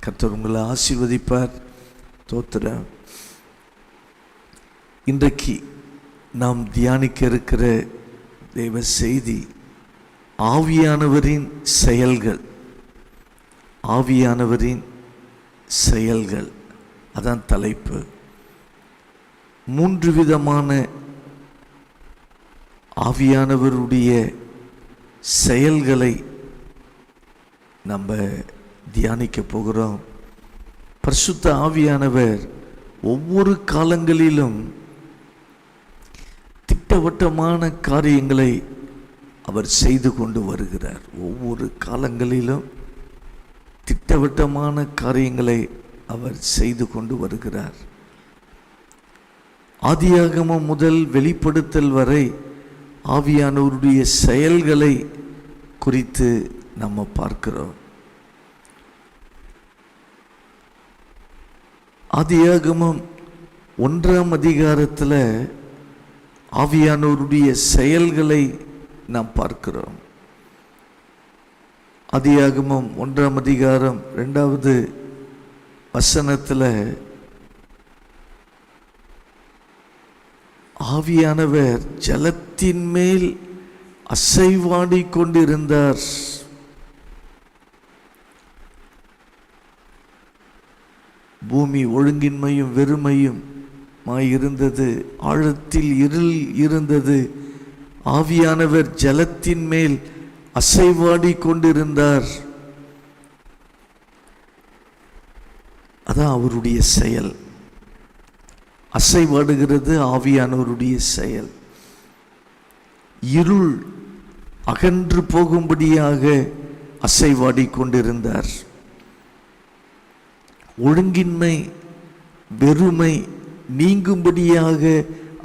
கர்த்தர் உங்களை ஆசீர்வதிப்பார். தோத்திரம். இன்றைக்கு நாம் தியானிக்க இருக்கிற தேவ செய்தி ஆவியானவரின் செயல்கள். ஆவியானவரின் செயல்கள், அதான் தலைப்பு. 3 விதமான ஆவியானவருடைய செயல்களை நம்ம தியானிக்க போகிறோம். பரிசுத்த ஆவியானவர் ஒவ்வொரு காலங்களிலும் திட்டவட்டமான காரியங்களை அவர் செய்து கொண்டு வருகிறார். ஒவ்வொரு காலங்களிலும் திட்டவட்டமான காரியங்களை அவர் செய்து கொண்டு வருகிறார். ஆதியாகமம் முதல் வெளிப்படுத்தல் வரை ஆவியானவருடைய செயல்களை குறித்து நம்ம பார்க்கிறோம். ஆதியாகமம் 1ஆம் அதிகாரத்தில் ஆவியானவருடைய செயல்களை நாம் பார்க்கிறோம். ஆதியாகமம் 1ஆம் அதிகாரம் 2வது வசனத்தில் ஆவியானவர் ஜலத்தின் மேல் அசைவாடி கொண்டிருந்தார். பூமி ஒழுங்கின்மையும் வெறுமையும் இருந்தது, ஆழத்தில் இருள் இருந்தது. ஆவியானவர் ஜலத்தின் மேல் அசைவாடி கொண்டிருந்தார். அதான் அவருடைய செயல். அசைவாடுகிறது ஆவியானவருடைய செயல். இருள் அகன்று போகும்படியாக அசைவாடி கொண்டிருந்தார். ஒழுங்கின்மை வெறுமை நீங்கும்படியாக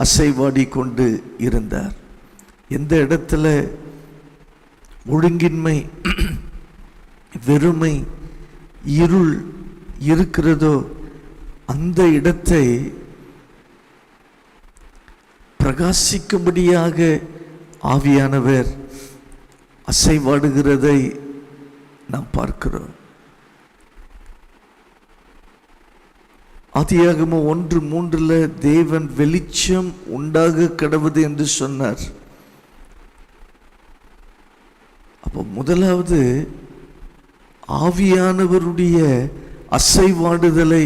அசைவாடி கொண்டு இருந்தார். எந்த இடத்துல ஒழுங்கின்மை வெறுமை இருள் இருக்கிறதோ அந்த இடத்தை பிரகாசிக்கும்படியாக ஆவியானவர் அசைவாடுகிறதை நாம் பார்க்கிறோம். ஆதியாகமம் 1:3 தேவன் வெளிச்சம் உண்டாக கடவுது என்று சொன்னார். அப்போ முதலாவது ஆவியானவருடைய அசைவாடுதலை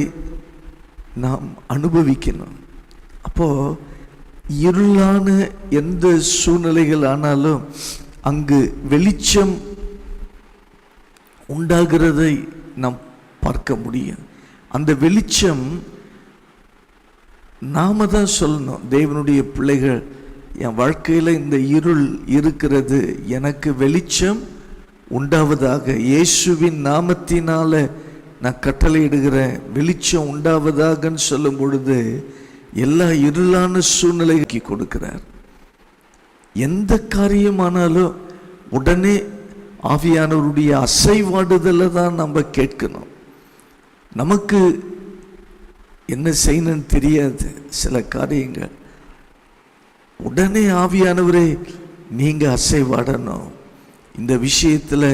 நாம் அனுபவிக்கணும். அப்போ இருளான எந்த சூழ்நிலைகள் ஆனாலும் அங்கு வெளிச்சம் உண்டாகிறதை நாம் பார்க்க முடியும். அந்த வெளிச்சம் நாம தான் சொல்லணும். தேவனுடைய பிள்ளைகள், என் வாழ்க்கையில் இந்த இருள் இருக்கிறது, எனக்கு வெளிச்சம் உண்டாவதாக, இயேசுவின் நாமத்தினால நான் கட்டளையிடுகிறேன், வெளிச்சம் உண்டாவதாகன்னு சொல்லும் பொழுது எல்லா இருளான சூழ்நிலைக்கு கொடுக்கிறார். எந்த காரியமானாலும் உடனே ஆவியானவருடைய அசைவாடுதலை தான் நம்ம கேட்கணும். நமக்கு என்ன செய்யணும்னு தெரியாது. சில காரியங்கள் உடனே ஆவியானவரே நீங்க அசைவாடணும், இந்த விஷயத்தில்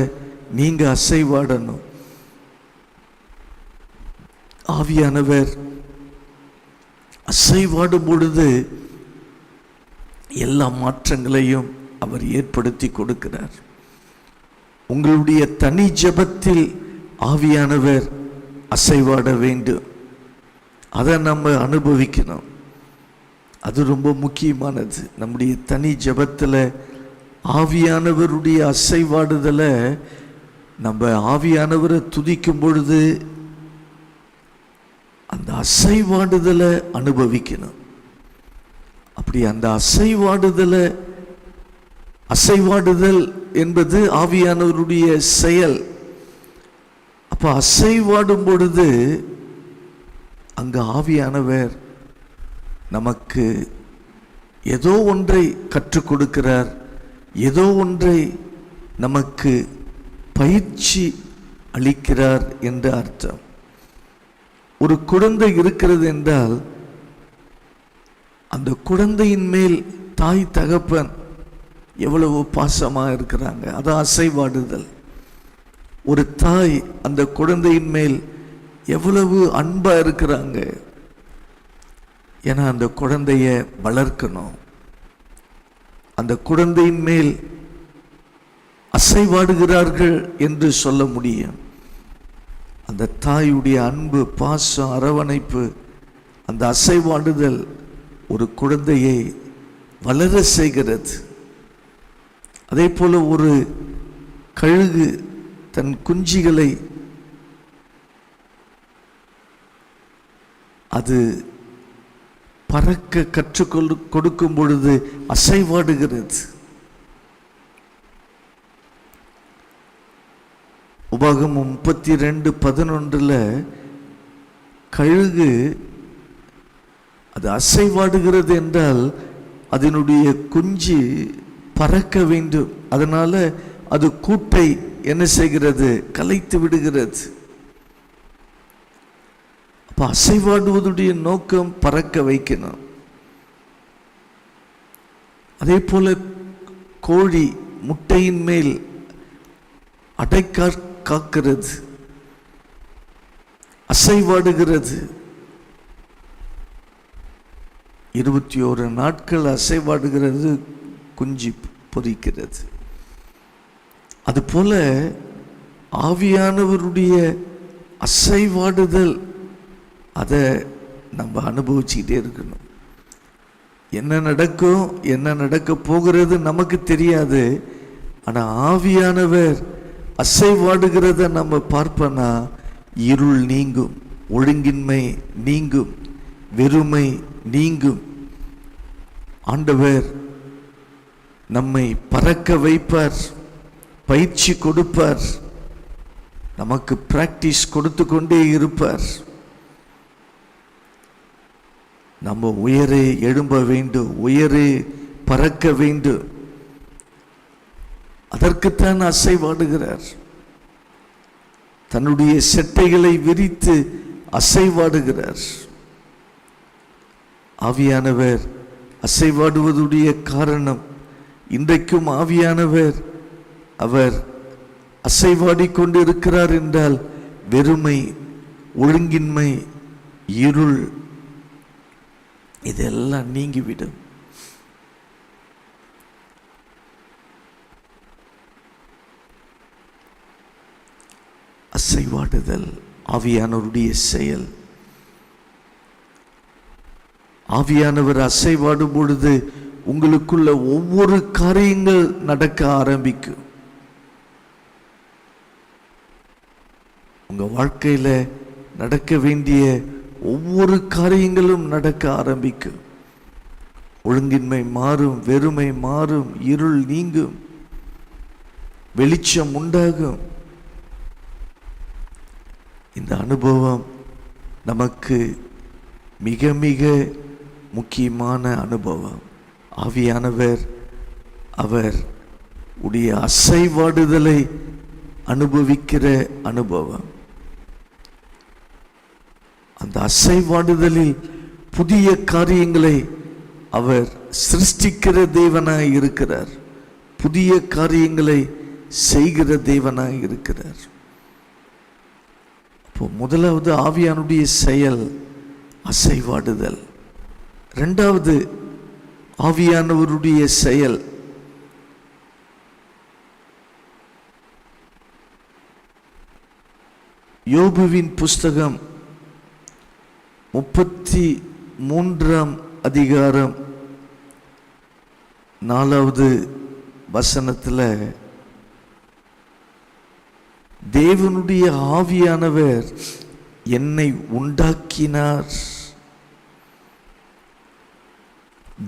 நீங்க அசைவாடணும். ஆவியானவர் அசைவாடும் பொழுது எல்லா மாற்றங்களையும் அவர் ஏற்படுத்தி கொடுக்கிறார். உங்களுடைய தனி ஜெபத்தில் ஆவியானவர் அசைவாட வேண்டும். அதை நம்ம அனுபவிக்கணும். அது ரொம்ப முக்கியமானது. நம்முடைய தனி ஜெபத்தில் ஆவியானவருடைய அசைவாடுதலை நம்ம ஆவியானவரை துதிக்கும் பொழுது அந்த அசைவாடுதலை அனுபவிக்கணும். அப்படி அந்த அசைவாடுதல் என்பது ஆவியானவருடைய செயல். அப்போ அசைவாடும் பொழுது அங்கு ஆவியானவர் நமக்கு ஏதோ ஒன்றை கற்றுக் கொடுக்கிறார், ஏதோ ஒன்றை நமக்கு பயிற்சி அளிக்கிறார் என்று அர்த்தம். ஒரு குழந்தை இருக்கிறது என்றால் அந்த குழந்தையின் மேல் தாய் தகப்பன் எவ்வளவு பாசமாக இருக்கிறாங்க, அது அசைவாடுதல். ஒரு தாய் அந்த குழந்தையின் மேல் எவ்வளவு அன்பா இருக்கிறாங்க. ஏன்னா அந்த குழந்தைய வளர்க்கணும். அந்த குழந்தையின் மேல் அசைவாடுகிறார்கள் என்று சொல்ல முடியும். அந்த தாயுடைய அன்பு, பாசம், அரவணைப்பு, அந்த அசைவாடுதல் ஒரு குழந்தையை வளர செய்கிறது. அதே போல ஒரு கழுகு தன் குஞ்சுகளை அது பறக்க கற்றுக்கொண்டு கொடுக்கும் பொழுது அசைவாடுகிறது. உபாகமம் 32:11 கழுகு அது அசைவாடுகிறது என்றால் அதனுடைய குஞ்சு பறக்க வேண்டும். அதனால அது கூட்டை என்ன செய்கிறது? கலைத்து விடுகிறது. அப்ப அசைவாடுவதுடைய நோக்கம் பறக்க வைக்கணும். அதே போல கோழி முட்டையின் மேல் அடைக்கா காக்கிறது, அசைவாடுகிறது. 21 நாட்கள் அசைவாடுகிறது, குஞ்சு பொரிக்கிறது. அதுபோல ஆவியானவருடைய அசைவாடுதல், அதை நம்ம அனுபவிச்சுக்கிட்டே இருக்கணும். என்ன நடக்கும், என்ன நடக்க போகிறது நமக்கு தெரியாது. ஆனால் ஆவியானவர் அசைவாடுகிறத நம்ம பார்ப்போன்னா இருள் நீங்கும், ஒழுங்கின்மை நீங்கும், வெறுமை நீங்கும். ஆண்டவர் நம்மை பறக்க வைப்பார், பயிற்சி கொடுப்பார், நமக்கு பிராக்டிஸ் கொடுத்து கொண்டே இருப்பார். நம்ம உயரே எழும்ப வேண்டும், உயரே பறக்க வேண்டும். அதற்குத்தான் அசைவாடுகிறார். தன்னுடைய செட்டைகளை விரித்து அசைவாடுகிறார். ஆவியானவர் அசைவாடுவதுடைய காரணம், இன்றைக்கும் ஆவியானவர் அவர் அசைவாடி கொண்டு இருக்கிறார் என்றால் வெறுமை, ஒழுங்கின்மை, இருள் இதெல்லாம் நீங்கிவிடும். அசைவாடுதல் ஆவியானவருடைய செயல். ஆவியானவர் அசைவாடும் பொழுது உங்களுக்குள்ள ஒவ்வொரு காரியங்கள் நடக்க ஆரம்பிக்கும். உங்க வாழ்க்கையில நடக்க வேண்டிய ஒவ்வொரு காரியங்களும் நடக்க ஆரம்பிக்கும். ஒழுங்கின்மை மாறும், வெறுமை மாறும், இருள் நீங்கும், வெளிச்சம் உண்டாகும். இந்த அனுபவம் நமக்கு மிக மிக முக்கியமான அனுபவம். ஆவியானவர் அவர் உடைய அசைவாடுதலை அனுபவிக்கிற அனுபவம். அந்த அசைவாடுதலில் புதிய காரியங்களை அவர் சிருஷ்டிக்கிற தேவனாய் இருக்கிறார். புதிய காரியங்களை செய்கிற தேவனாய் இருக்கிறார். இப்போ முதலாவது ஆவியானுடைய செயல் அசைவாடுதல். இரண்டாவது ஆவியானவருடைய செயல் யோபுவின் புஸ்தகம் 33 அதிகாரம் 4வது வசனத்தில் தேவனுடைய ஆவியானவர் என்னை உண்டாக்கினார்.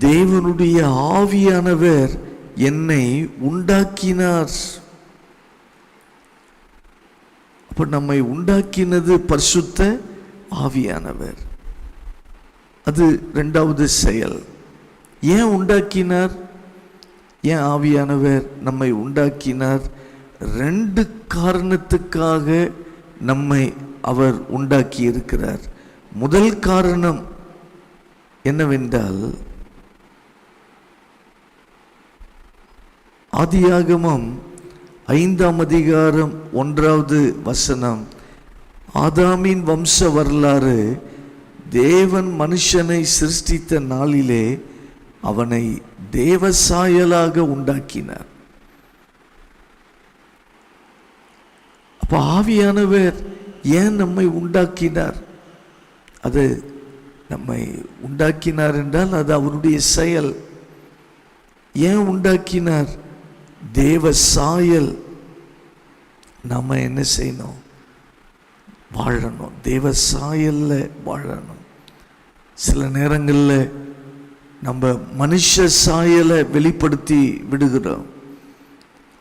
தேவனுடைய ஆவியானவர் என்னை உண்டாக்கினார். அப்ப நம்மை உண்டாக்கினது பரிசுத்த ஆவியானவர். அது இரண்டாவது செயல். ஏன் உண்டாக்கினார்? ஏன் ஆவியானவர் நம்மை உண்டாக்கினார்? 2 காரணத்துக்காக நம்மை அவர் உண்டாக்கி இருக்கிறார். முதல் காரணம் என்னவென்றால், ஆதியாகமம் 5ஆம் அதிகாரம் 1வது வசனம், ஆதாமின் வம்ச வரலாறு, தேவன் மனுஷனை சிருஷ்டித்த நாளிலே அவனை தேவசாயலாக உண்டாக்கினார். அப்ப ஆவியானவர் ஏன் நம்மை உண்டாக்கினார்? அது நம்மை உண்டாக்கினார் என்றால் அது அவருடைய செயல். ஏன் உண்டாக்கினார்? தேவ சாயல். நம்ம என்ன செய்யணும்? வாழணும். தேவ சாயல்ல வாழணும். சில நேரங்களில் நம்ம மனுஷ சாயலை வெளிப்படுத்தி விடுகிறோம்.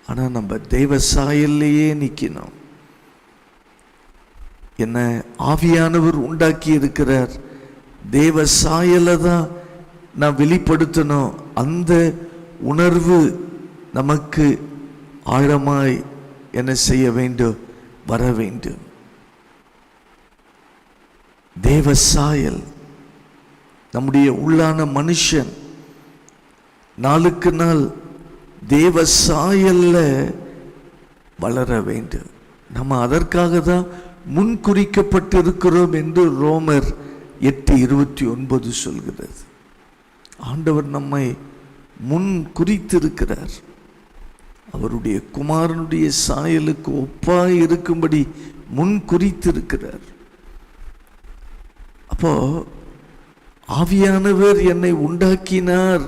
ஆனால் நம்ம தேவ சாயல்லையே நிற்கணும். என்ன ஆவியானவர் உண்டாக்கி இருக்கிறார், தேவ சாயலை தான் நான் வெளிப்படுத்தணும். அந்த உணர்வு நமக்கு ஆழமாய் என்ன செய்ய வேண்டும்? வர வேண்டும். தேவ சாயல். நம்முடைய உள்ளான மனுஷன் நாளுக்கு நாள் தேவ சாயல்ல வளர வேண்டும். நம்ம அதற்காக தான் முன்குறிக்கப்பட்டிருக்கிறோம் என்று ரோமர் 8:29 சொல்கிறது. ஆண்டவர் நம்மை முன் குறித்திருக்கிறார். அவருடைய குமாரனுடைய சாயலுக்கு ஒப்பாய் இருக்கும்படி முன் குறித்திருக்கிறார். அப்போ ஆவியானவர் என்னை உண்டாக்கினார்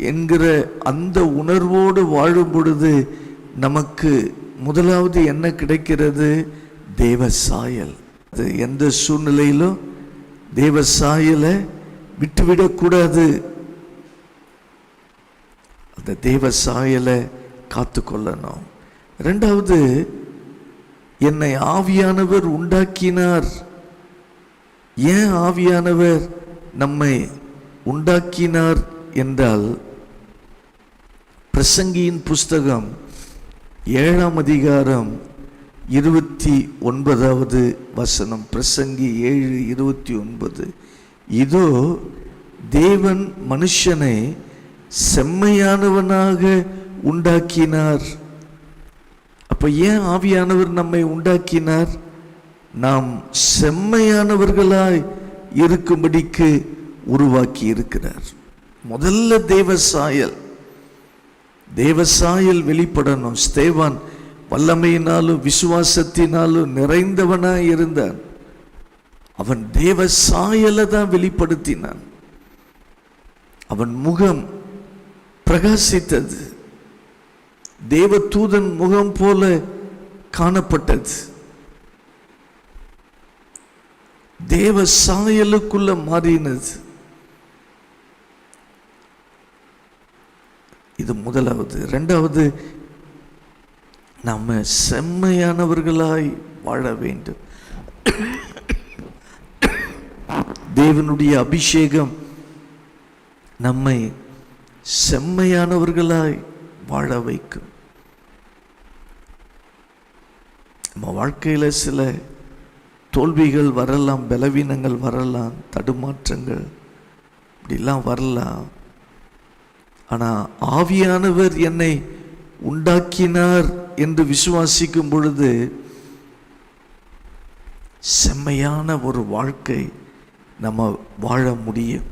என்கிற அந்த உணர்வோடு வாழும் பொழுது நமக்கு முதலாவது என்ன கிடைக்கிறது? தேவ சாயல். அது எந்த சூழ்நிலையிலும் தேவ சாயலை விட்டுவிடக்கூடாது. அந்த தேவ சாயலை காத்து கொள்ளணும். இரண்டாவது, என்னை ஆவியானவர் உண்டாக்கினார். ஏன் ஆவியானவர் நம்மை உண்டாக்கினார் என்றால், பிரசங்கியின் புஸ்தகம் 7ஆம் அதிகாரம் 29வது வசனம். பிரசங்கி 7:29. இதோ தேவன் மனுஷனை செம்மையானவனாக உண்டாக்கினார். அப்ப ஏன் ஆவியானவர் நம்மை உண்டாக்கினார்? நாம் செம்மையானவர்களாய் இருக்கும்படிக்கு உருவாக்கி இருக்கிறார். முதல்ல தேவசாயல். தேவசாயல் வெளிப்படணும். ஸ்தேவான் வல்லமையினாலும் விசுவாசத்தினாலும் நிறைந்தவனாய் இருந்தான். அவன் தேவசாயலை தான் வெளிப்படுத்தினான். அவன் முகம் பிரகாசித்தது. தேவதூதன் முகம் போல காணப்பட்டது. தேவ சாயலுக்குள்ள மாறினது. இது முதலாவது. இரண்டாவது, நம்ம செம்மையானவர்களாய் வாழ வேண்டும். தேவனுடைய அபிஷேகம் நம்மை செம்மையானவர்களாய் வாழ வைக்கும். நம்ம வாழ்க்கையில் சில தோல்விகள் வரலாம், பலவீனங்கள் வரலாம், தடுமாற்றங்கள் இப்படிலாம் வரலாம். ஆனால் ஆவியானவர் என்னை உண்டாக்கினார் என்று விசுவாசிக்கும் பொழுது செம்மையான ஒரு வாழ்க்கை நம்ம வாழ முடியும்.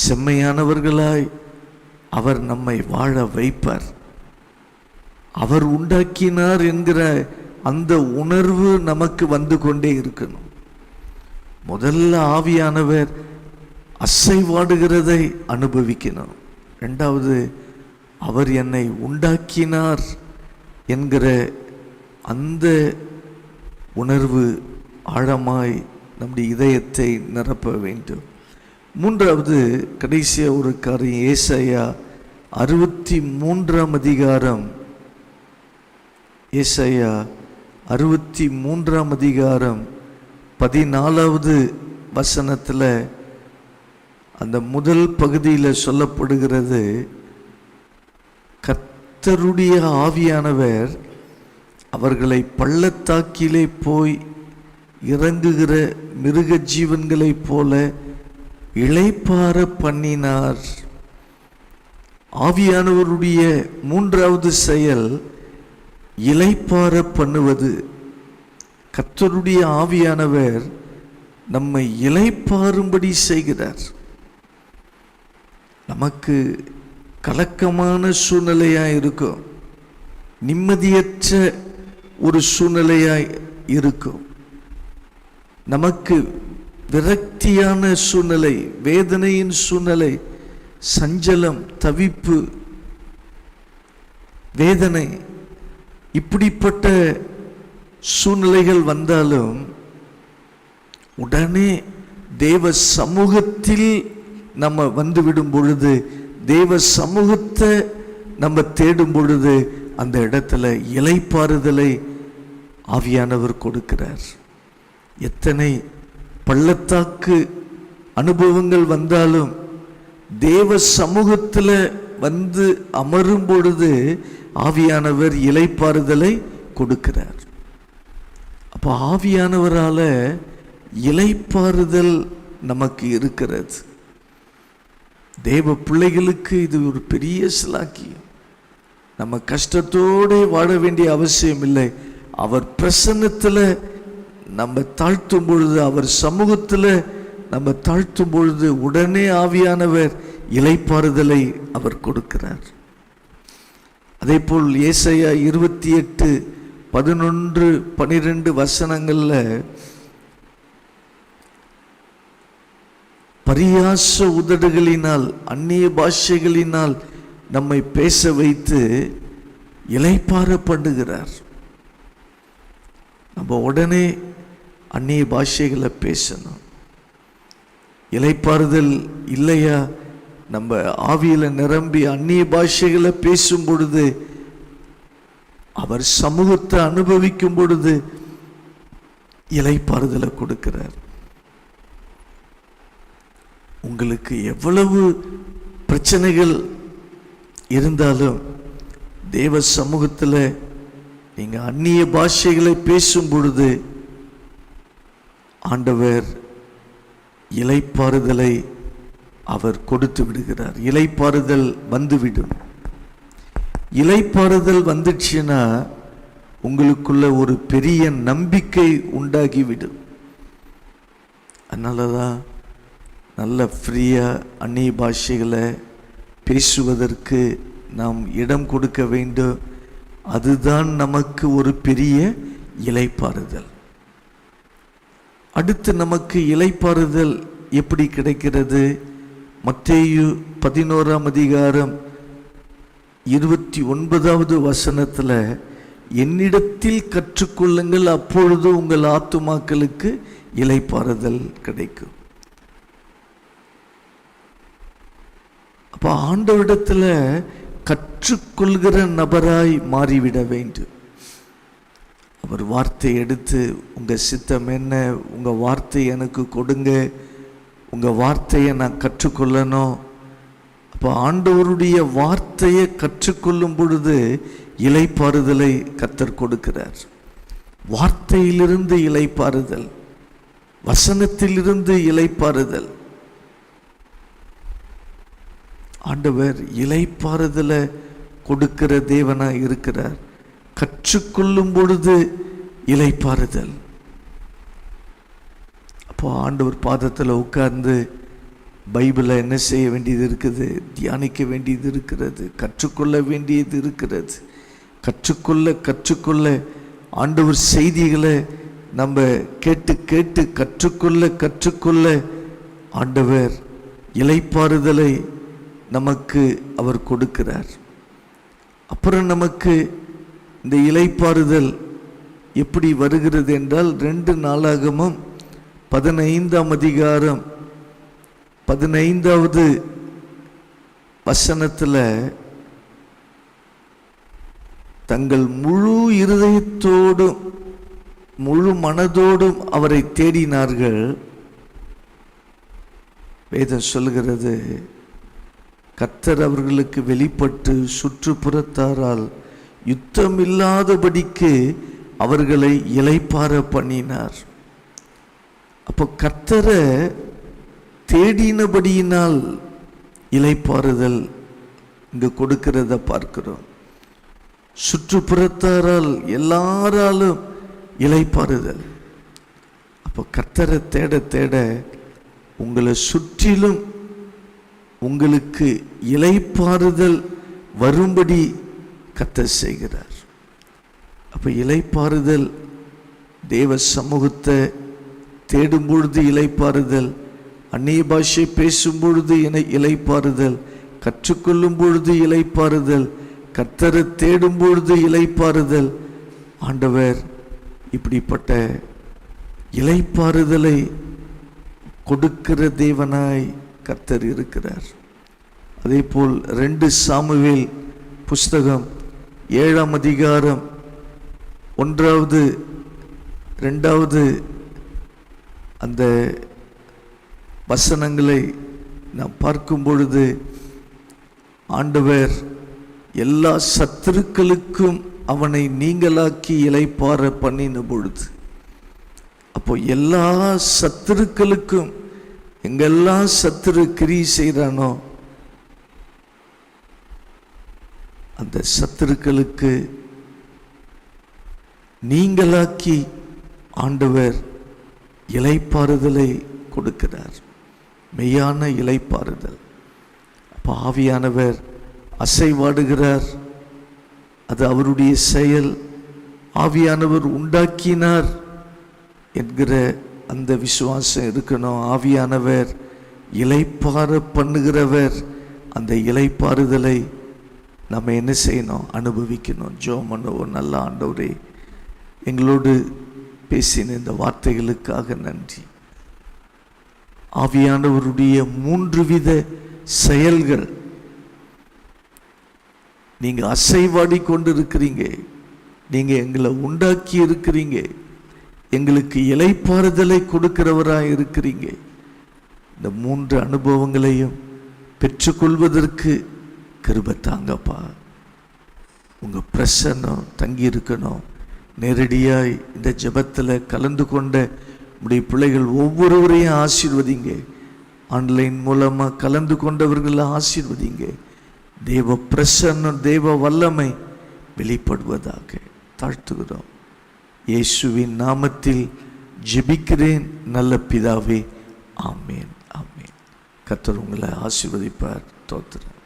செம்மையானவர்களாய் அவர் நம்மை வாழ வைப்பார். அவர் உண்டாக்கினார் என்கிற அந்த உணர்வு நமக்கு வந்து கொண்டே இருக்கணும். முதல்ல ஆவியானவர் அசைவாடுகிறதை அனுபவிக்கணும். ரெண்டாவது, அவர் என்னை உண்டாக்கினார் என்கிற அந்த உணர்வு ஆழமாய் நம்முடைய இதயத்தை நிரப்ப வேண்டும். மூன்றாவது, கடைசியா ஒரு காரியம். ஏசாயா 63ஆம் அதிகாரம். ஏசாயா 63ஆம் அதிகாரம் 14வது வசனத்தில் அந்த முதல் பகுதியில் சொல்லப்படுகிறது, கர்த்தருடைய ஆவியானவர் அவர்களை பள்ளத்தாக்கிலே போய் இறங்குகிற மிருக ஜீவன்களைப் போல இளைப்பாற பண்ணினார். ஆவியானவருடைய மூன்றாவது செயல் இளைப்பாற பண்ணுவது. கர்த்தருடைய ஆவியானவர் நம்மை இளைப்பாறும்படி செய்கிறார். நமக்கு கலக்கமான சூழ்நிலையாக இருக்கும், நிம்மதியற்ற ஒரு சூழ்நிலையாய் இருக்கும், நமக்கு விரக்தியான சூழ்நிலை, வேதனையின் சூழ்நிலை, சஞ்சலம், தவிப்பு, வேதனை, இப்படிப்பட்ட சூழ்நிலைகள் வந்தாலும் உடனே தேவ சமூகத்தில் நம்ம வந்துவிடும் பொழுது, தேவ சமூகத்தை நம்ம தேடும் பொழுது அந்த இடத்துல இளைப்பாறுதலை ஆவியானவர் கொடுக்கிறார். எத்தனை பள்ளத்தாக்கு அனுபவங்கள் வந்தாலும் தேவ சமூகத்தில் வந்து அமரும் பொழுது ஆவியானவர் இளைப்பாறுதலை கொடுக்கிறார். அப்போ ஆவியானவரால இளைப்பாறுதல் நமக்கு இருக்கிறது. தேவ பிள்ளைகளுக்கு இது ஒரு பெரிய சிலாக்கியம். நம்ம கஷ்டத்தோடு வாழ வேண்டிய அவசியம் இல்லை. அவர் பிரசன்னத்தில் நம்ம தாழ்த்தும் பொழுது, அவர் சமூகத்தில் நம்ம தாழ்த்தும் பொழுது உடனே ஆவியானவர் இளைப்பாறுதலை அவர் கொடுக்கிறார். அதே போல் ஏசாயா 28, 11, 12 வசனங்களில் பரியாச உதடுகளினால், அந்நிய பாஷைகளினால் நம்மை பேச வைத்து இளைப்பாற பண்ணுகிறார். நம்ம உடனே அந்நிய பாஷைகளை பேசணும். இளைப்பாறுதல் இல்லையா? நம்ம ஆவியில் நிரம்பி அந்நிய பாஷைகளை பேசும் பொழுது, அவர் சமூகத்தை அனுபவிக்கும் பொழுது இளைப்பாறுதலை கொடுக்கிறார். உங்களுக்கு எவ்வளவு பிரச்சனைகள் இருந்தாலும் தேவ சமூகத்தில் நீங்கள் அந்நிய பாஷைகளை பேசும் பொழுது ஆண்டவர் இளைப்பாறுதலை அவர் கொடுத்து விடுகிறார். இளைப்பாறுதல் வந்துவிடும். இளைப்பாறுதல் வந்துச்சுன்னா உங்களுக்குள்ள ஒரு பெரிய நம்பிக்கை உண்டாகிவிடும். அதனால தான் நல்ல ஃப்ரீயாக அந்நிய பாஷைகளை பேசுவதற்கு நாம் இடம் கொடுக்க வேண்டும். அதுதான் நமக்கு ஒரு பெரிய இளைப்பாறுதல். அடுத்து நமக்கு இளைப்பாறுதல் எப்படி கிடைக்கிறது? மத்தேயு 11ஆம் அதிகாரம் 29வது வசனத்தில், என்னிடத்தில் கற்றுக்கொள்ளுங்கள், அப்பொழுது உங்கள் ஆத்துமாக்களுக்கு இளைப்பாறுதல் கிடைக்கும். அப்போ ஆண்டவரிடத்தில் கற்றுக்கொள்கிற நபராய் மாறிவிட வேண்டும். அவர் வார்த்தை எடுத்து, உங்கள் சித்தம் என்ன, உங்கள் வார்த்தை எனக்கு கொடுங்க, உங்கள் வார்த்தையை நான் கற்றுக்கொள்ளணும். அப்போ ஆண்டவருடைய வார்த்தையை கற்றுக்கொள்ளும் பொழுது இளைப்பாறுதலை கர்த்தர் கொடுக்கிறார். வார்த்தையிலிருந்து இளைப்பாறுதல், வசனத்திலிருந்து இளைப்பாறுதல். ஆண்டவர் இளைப்பாறுதலை கொடுக்கிற தேவனாய் இருக்கிறார். கற்றுக்கொள்ளும் பொழுது இளைப்பாறுதல். அப்போ ஆண்டவர் பாதத்தில் உட்கார்ந்து பைபிளை என்ன செய்ய வேண்டியது இருக்குது? தியானிக்க வேண்டியது இருக்கிறது, கற்றுக்கொள்ள வேண்டியது இருக்கிறது. கற்றுக்கொள்ள ஆண்டவர் செய்திகளை நம்ம கேட்டு கேட்டு கற்றுக்கொள்ள ஆண்டவர் இளைப்பாறுதலை நமக்கு அவர் கொடுக்கிறார். அப்புறம் நமக்கு இந்த இளைப்பாறுதல் எப்படி வருகிறது என்றால், 2 நாளாகமம் 15ஆம் அதிகாரம் 15வது வசனத்தில், தங்கள் முழு இருதயத்தோடும் முழு மனதோடும் அவரை தேடினார்கள். வேதம் சொல்கிறது, கர்த்தர் அவர்களுக்கு வெளிப்பட்டு சுற்றுப்புறத்தாரால் யுத்தமில்லாதபடிக்கு அவர்களை இளைப்பாற பண்ணினார். அப்போ கர்த்தரை தேடினபடியினால் இளைப்பாறுதல் இங்கு கொடுக்கிறத பார்க்கிறோம். சுற்றுப்புறத்தாரால் எல்லாராலும் இளைப்பாறுதல். அப்போ கர்த்தரை தேட தேட உங்களை சுற்றிலும் உங்களுக்கு இளைப்பாறுதல் வரும்படி கர்த்தர் செய்கிறார். அப்போ இளைப்பாறுதல் தேவ சமூகத்தை தேடும் பொழுது இளைப்பாறுதல், அந்நிய பாஷை பேசும் பொழுது இளைப்பாறுதல், கற்றுக்கொள்ளும் பொழுது இளைப்பாறுதல், கர்த்தரை தேடும் பொழுது இளைப்பாறுதல். ஆண்டவர் இப்படிப்பட்ட இளைப்பாறுதலை கொடுக்கிற தேவனாய் கர்த்தர் இருக்கிறார். அதே போல் 2 சாமுவேல் புஸ்தகம் 7ஆம் அதிகாரம் 1வது 2வது அந்த வசனங்களை நாம் பார்க்கும் பொழுது ஆண்டவர் எல்லா சத்துருக்களுக்கும் அவனை நீங்களாக்கி இளைப்பாற பண்ணின பொழுது, அப்போ எல்லா சத்துருக்களுக்கும் எங்கெல்லாம் சத்துரு கிரி செய்கிறானோ அந்த சத்துருக்களுக்கு நீங்களாக்கி ஆண்டவர் இளைப்பாறுதலை கொடுக்கிறார். மெய்யான இளைப்பாறுதல். அப்போ ஆவியானவர் அசைவாடுகிறார், அது அவருடைய செயல். ஆவியானவர் உண்டாக்கினார் என்கிற அந்த விசுவாசம் இருக்கணும். ஆவியானவர் இளைப்பாற பண்ணுகிறவர். அந்த இளைப்பாறுதலை நம்ம என்ன செய்யணும்? அனுபவிக்கணும். ஜெபம் பண்ணுவோம். நல்ல ஆண்டவரே, எங்களோடு பேசின இந்த வார்த்தைகளுக்காக நன்றி. ஆவியானவருடைய 3 வித செயல்கள் நீங்க அசைவாடி கொண்டு இருக்கிறீங்க. நீங்க எங்களை உண்டாக்கி இருக்கிறீங்க. எங்களுக்கு இளைப்பாறுதலை கொடுக்கிறவராய் இருக்கிறீங்க. இந்த 3 அனுபவங்களையும் பெற்றுக்கொள்வதற்கு கிருபை தாங்கப்பா. உங்க பிரசன்னம் தங்கி இருக்கணும். நேரடியாய் இந்த ஜெபத்தில் கலந்து கொண்ட உடைய பிள்ளைகள் ஒவ்வொருவரையும் ஆசீர்வதிங்க. ஆன்லைன் மூலமாக கலந்து கொண்டவர்களை ஆசீர்வதிங்க. தேவ பிரசன்னம், தேவ வல்லமை வெளிப்படுவதாக தாழ்த்துகிறோம். இயேசுவின் நாமத்தில் ஜெபிக்கிறேன் நல்ல பிதாவே. ஆமேன், ஆமேன். கர்த்தர் உங்களை ஆசீர்வதிப்பார். தோத்திரம்.